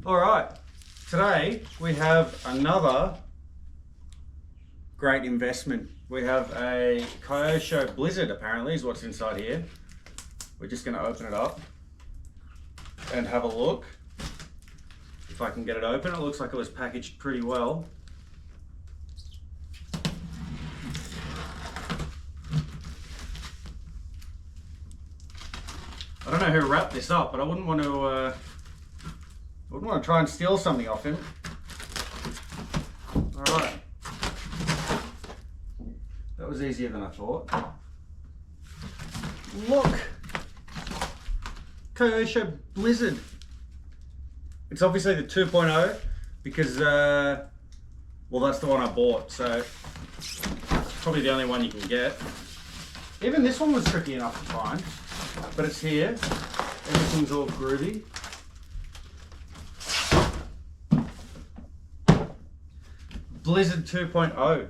All right, today we have another great investment. We have a Kyosho Blizzard, apparently, is what's inside here. We're just going to open it up and have a look. If I can get it open, it looks like it was packaged pretty well. I don't know who wrapped this up, but I wouldn't want to try and steal something off him. All right. That was easier than I thought. Look! Kyosho Blizzard. It's obviously the 2.0 because, well, that's the one I bought, so it's probably the only one you can get. Even this one was tricky enough to find, but it's here. Everything's all groovy. Blizzard 2.0.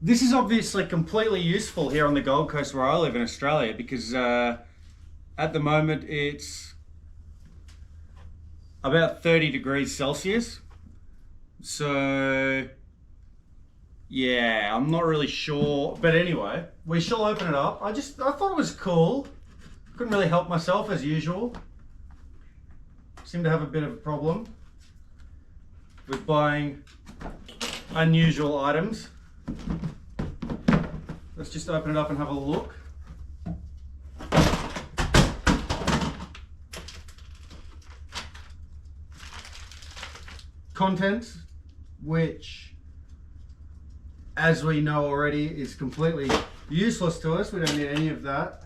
This is obviously completely useful here on the Gold Coast where I live in Australia because at the moment it's about 30 degrees Celsius. So yeah, I'm not really sure. But anyway, we shall open it up. I thought it was cool. Couldn't really help myself as usual. Seem to have a bit of a problem with buying unusual items. Let's just open it up and have a look. Contents, which, as we know already, is completely useless to us. We don't need any of that.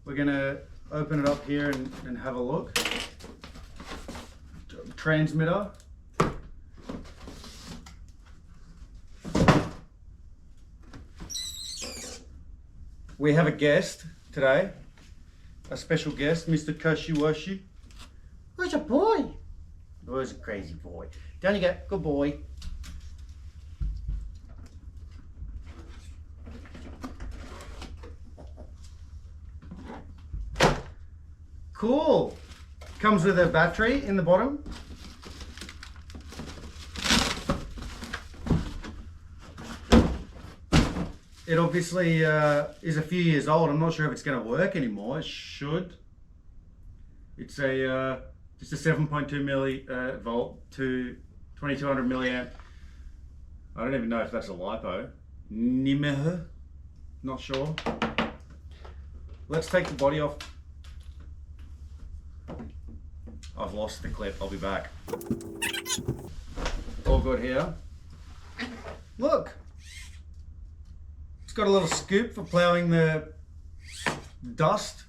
We're gonna open it up here and have a look. Transmitter. We have a guest today, a special guest, Mr. Kyosho. Where's your boy? Where's a crazy boy? Down you go, good boy. Cool. Comes with a battery in the bottom. It obviously is a few years old. I'm not sure if it's going to work anymore. It should. It's a just a 7.2 millivolt to 2200 milliamp. I don't even know if that's a lipo. Nimeh, not sure. Let's take the body off. I've lost the clip. I'll be back. All good here. Look. It's got a little scoop for ploughing the dust,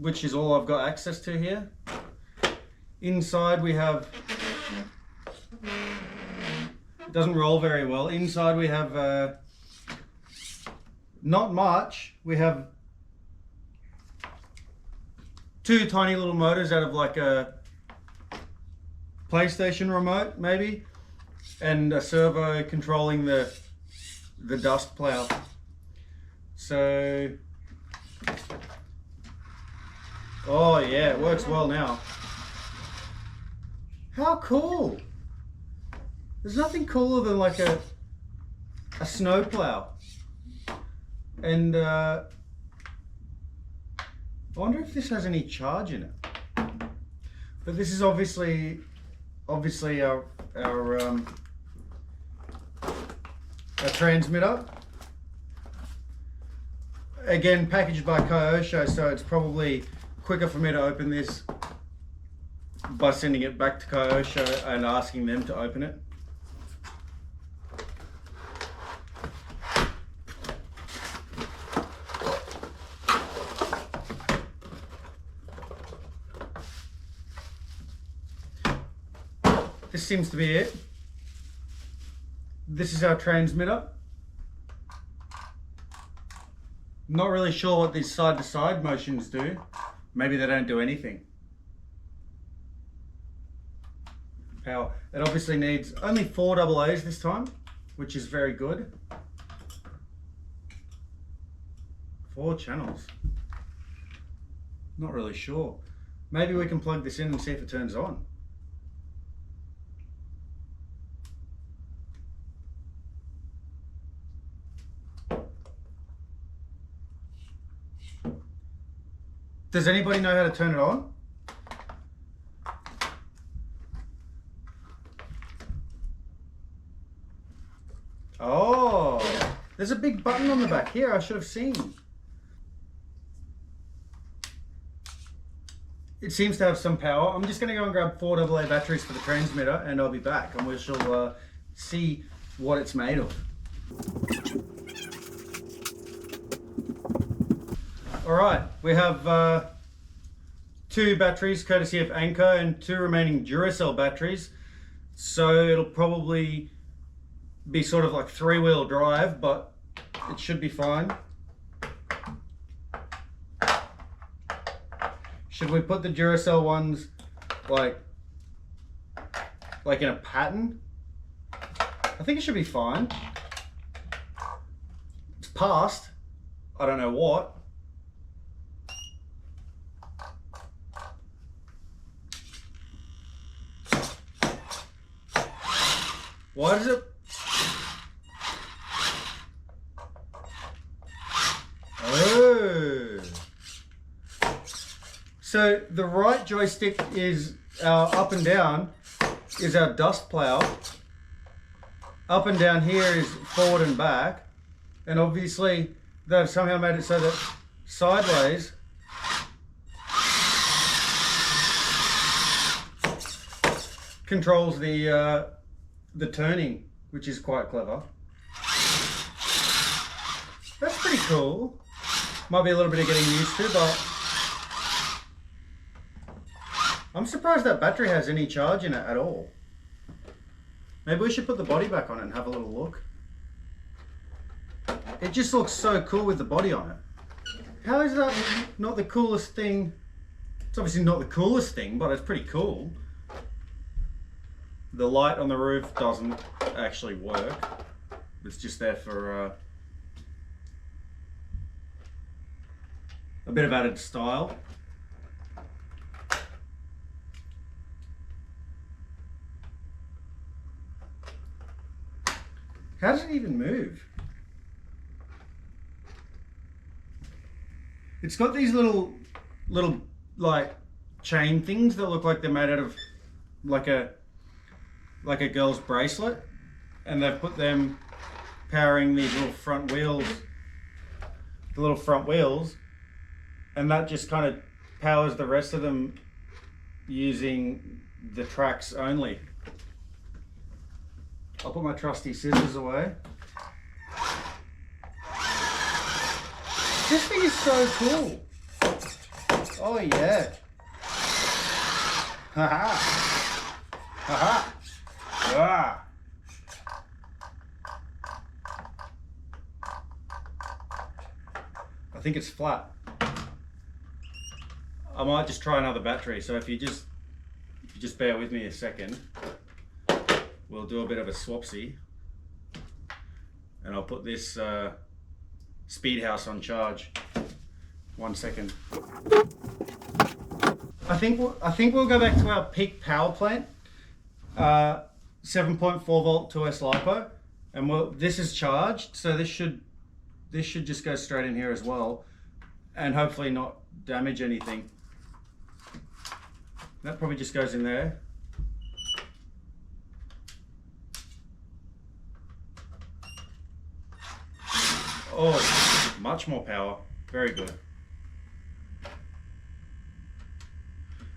which is all I've got access to here. Inside we have, it doesn't roll very well. Inside we have not much. We have two tiny little motors out of like a PlayStation remote maybe, and a servo controlling the dust plough. So, oh yeah, it works well now. How cool! There's nothing cooler than like a snow plow. And I wonder if this has any charge in it. But this is obviously our transmitter. Again, packaged by Kyosho, so it's probably quicker for me to open this by sending it back to Kyosho and asking them to open it. This seems to be it. This is our transmitter. Not really sure what these side-to-side motions do. Maybe they don't do anything. Power. It obviously needs only 4 AA's this time, which is very good. 4 channels. Not really sure. Maybe we can plug this in and see if it turns on. Does anybody know how to turn it on? Oh, there's a big button on the back here I should have seen. It seems to have some power. I'm just going to go and grab 4 AA batteries for the transmitter and I'll be back and we shall see what it's made of. Alright, we have 2 batteries courtesy of Anchor and 2 remaining Duracell batteries. So it'll probably be sort of like 3-wheel drive, but it should be fine. Should we put the Duracell ones like in a pattern? I think it should be fine. It's past. I don't know what. Why does it? Oh. So the right joystick is our up and down, is our dust plough. Up and down here is forward and back. And obviously they've somehow made it so that sideways controls the turning, which is quite clever. That's pretty cool. Might be a little bit of getting used to, but I'm surprised that battery has any charge in it at all. Maybe we should put the body back on it and have a little look. It just looks so cool with the body on it. How is that not the coolest thing? It's obviously not the coolest thing, but it's pretty cool. The light on the roof doesn't actually work. It's just there for a bit of added style. How does it even move? It's got these little like chain things that look like they're made out of like a girl's bracelet, and they've put them powering these little front wheels, and that just kind of powers the rest of them using the tracks only. I'll put my trusty scissors away. This thing is so cool. Oh yeah. Haha. Haha. Ah. I think it's flat. I might just try another battery, so if you just bear with me a second, we'll do a bit of a swapsy, and I'll put this speed house on charge. 1 second. I think we'll go back to our peak power plant, 7.4 volt 2S LiPo, and this is charged, so this should just go straight in here as well, and hopefully not damage anything. That probably just goes in there. Oh, much more power. Very good.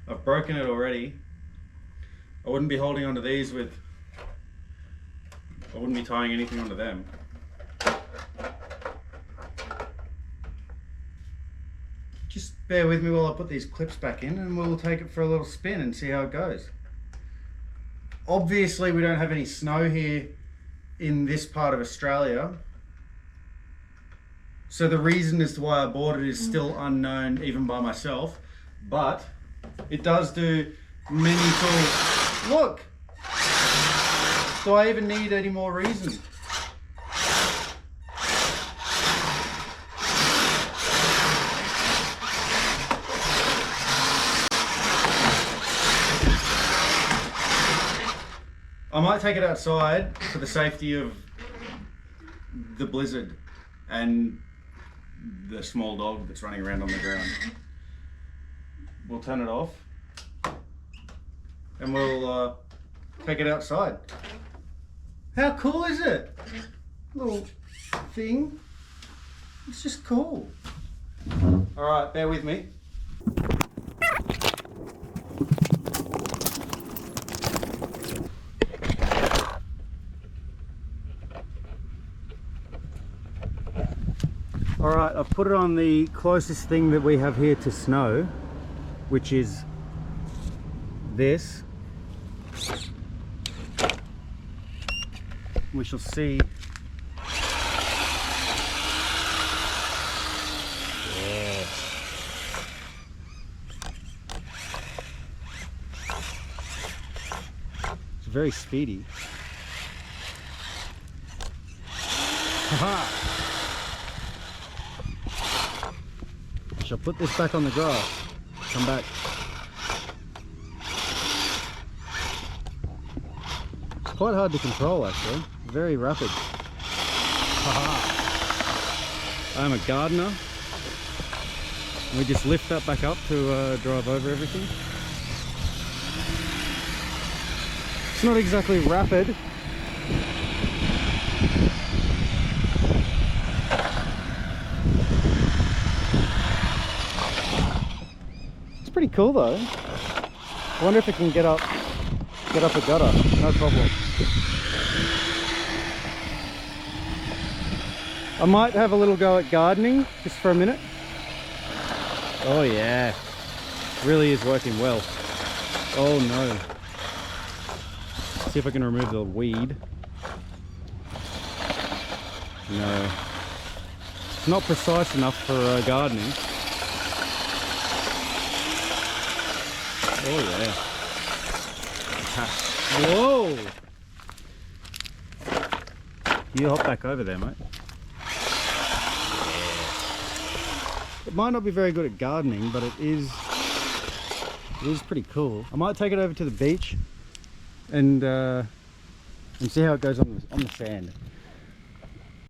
I've broken it already. I wouldn't be holding onto these I wouldn't be tying anything onto them. Just bear with me while I put these clips back in, and we'll take it for a little spin and see how it goes. Obviously we don't have any snow here in this part of Australia, so the reason as to why I bought it is still unknown even by myself, but it does do many cool... Look! Do I even need any more reason? I might take it outside for the safety of the blizzard and the small dog that's running around on the ground. We'll turn it off and we'll take it outside. How cool is it? Little thing. It's just cool. All right, bear with me. All right, I've put it on the closest thing that we have here to snow, which is this. We shall see. Yeah. It's very speedy. Haha! Shall put this back on the grass. Come back. It's quite hard to control actually. Very rapid. Haha. I'm a gardener. We just lift that back up to drive over everything. It's not exactly rapid. Pretty cool though. I wonder if it can get up a gutter. No problem. I might have a little go at gardening just for a minute. Oh yeah, really is working well. Oh no. See if I can remove the weed. No, it's not precise enough for gardening. Oh yeah. Whoa! You hop back over there, mate. Yeah. It might not be very good at gardening, but it is pretty cool. I might take it over to the beach and see how it goes on the sand.